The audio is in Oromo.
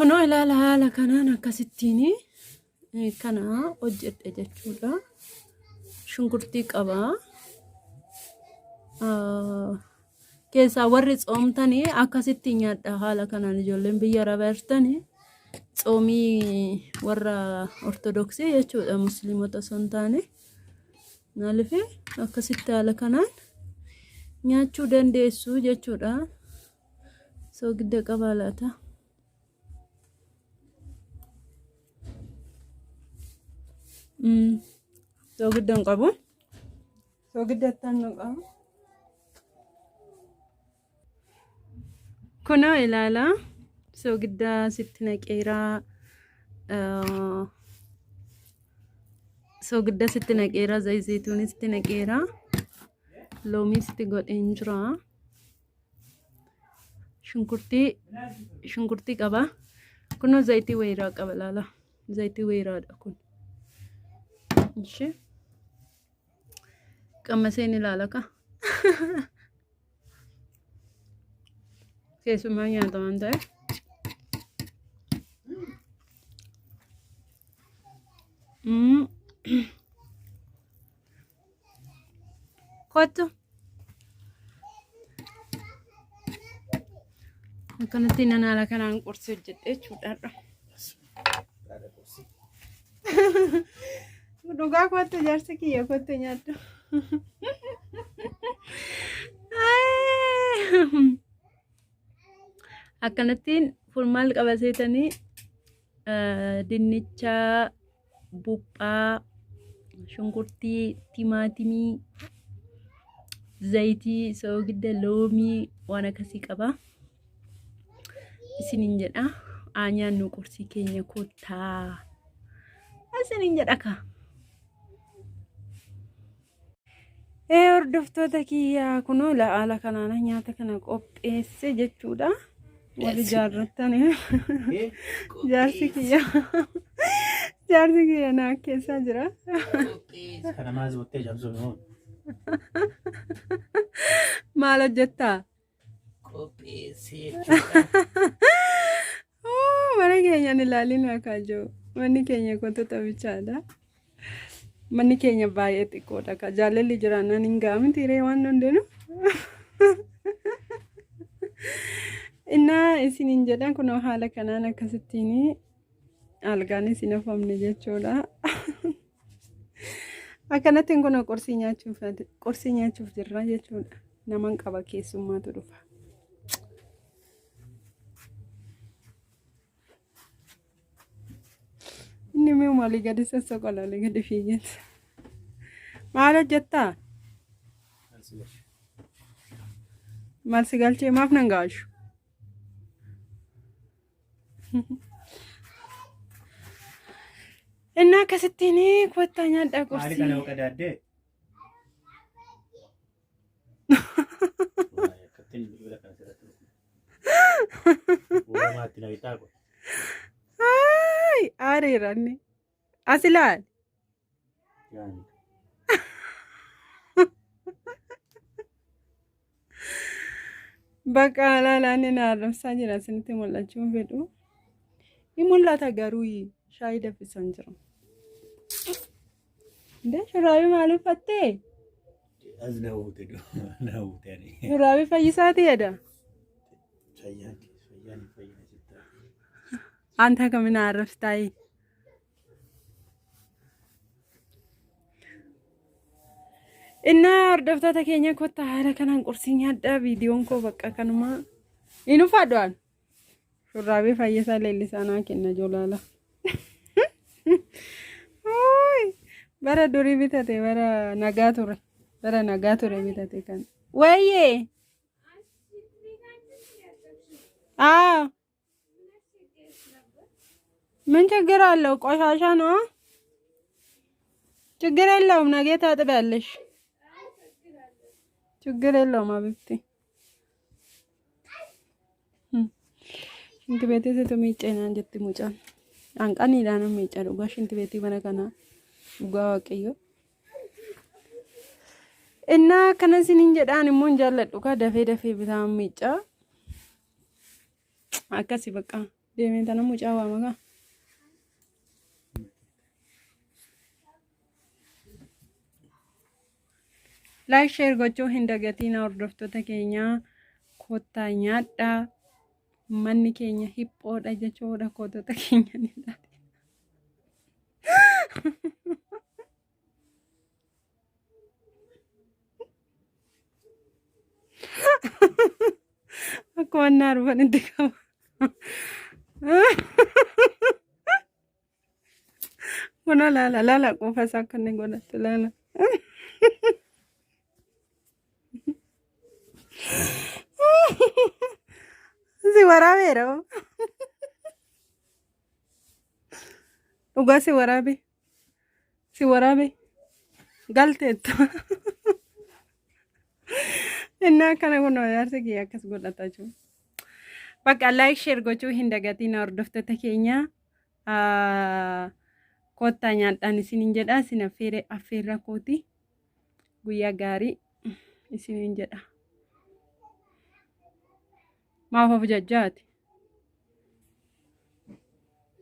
Kunoo ilaala haala kanaan akkasittiin kana hojjedhe jechuudha. Shunkurtii qabaa. Keessaa warri tsoomtanii akkasitti nyaadha haala kanaan ijoolleen biyya rabaartanii tsoomii warra ortodoksii jechuudha musliimota osoo hin taane maaliif akkasitti haala kanaan nyaachuu dandeessu jechuudha. Soogidda qabaa laata. Soogidda hin qabu. Soogidda ittaan hin qabu. Kunoo ilaala soogidda sitti naqeeraa. Soogidda sitti naqeeraa zayituunis sitti naqeeraa. Loomii sitti godheen jira. Shunkurtii qaba. Kunoo zayitii wayiraa qaba ilaala. Zayitii wayiraadha kun. Ishee qammaseen ilaala ka. Keessumaa nyaataman ta'e. Kottu. Akkanatti nan haala kanaan qorsii hojjedhe jechuudha. Dhugaa kottu jaarsi kiyya kottu nyaaddu. Akkanattiin fulmaal qabaseetanii dinnicha, buphaa, shunkurtii, timaatimii, zayitii, soogidda, loomii waan akkasii qaba. Isiniin jedha nyaannu qorsii keenya kottaa. Isiniin jedha ka. Hordoftoota kiyyaa kunoo haala kanaan nyaata kana qopheesse jechuudha. Warri jaarrattan jaarsi kiyya naa keessa jira. Maal hojjettaa? Mana keenya ilaalin akka jiru. Manni keenya kotota bichaadha. Manni keenya baay'ee xiqqoodha ka jaalalli jiraannaan hin ga'amin tiree waan dandeenyu. Innaa isiniin jedhan kunoo haala kanaan akkasittiin algaan isin afamne jechuudha. Akkanattiin kunoo qorsii nyaachuuf jirra jechuudha. Naman qaba keessummaatu dhufa. Inni mee maalii gadi sossoqolaalee gadi fiigeeti. Maal hojjettaa? Maal si galchee maaf nan gaashu? Innaa akkasittiin kottaa nyaadhaa qorsii. Maali kana qadaadde? Ariiranni as ilaali. Bakka alaalaan inni arrabsaa jira isinitti mul'achuu fedhu. Ni mul'ata garuu shaayii danfisan jira. Shurraabii maal uffattee? Shurraabii fayyisaa ta'edha. Anta kamina arrabstaa? Innaa hordoftoota keenya kottaa haala kanaan qorsii nyaadhaa viidiyoon koo bakka kanumaa hin uffadhuan. Shurraabii fayyisaa leellisaa naa kenna jolaala. Bara durii bitate bara nagaa ture. Bara nagaa ture bitate kan. Wayyee. ምን ችግር አለው? ቆሻሻ ነው። ችግር የለውም። ነገ ታጥቢያለሽ። ችግር የለውም አብብቴ ሽንት ቤቴ ስትሚጨና እንጀት ሙጫን አንቀኒ ዳነ ሚጨሩ ጋ ሽንት ቤቴ በነከና ጋ ዋቀዮ እና ከነሲን እንጀዳን ሞን ጃለዱ ካ ደፌ ደፌ ቢታም ሚጫ አከሲ በቃ deemee tana mucaa waamagaa. Like share gochuu hin dagatiin hordoftoota keenya kottaa nyaadhaa. Manni keenya hiphoodha jechuudha kootota keenya ni dhaate. Akka wannaa dhufan itti qaba. Kuna laala qofa isaa akka inni godhatu laala. Si waraabeera. Dhugaa si waraabe. Si waraabe. Galteetta. Inni akkana kun jaarsa kiyya akkas godhataa jiru. Bakka like share gochuu hin dagatiin hordoftoota keenya. Kottaa nyaadhaan isiniin jedha. Isin affeerra kooti. Guyyaa gaarii isiniin jedha. Maaf of jajjaati.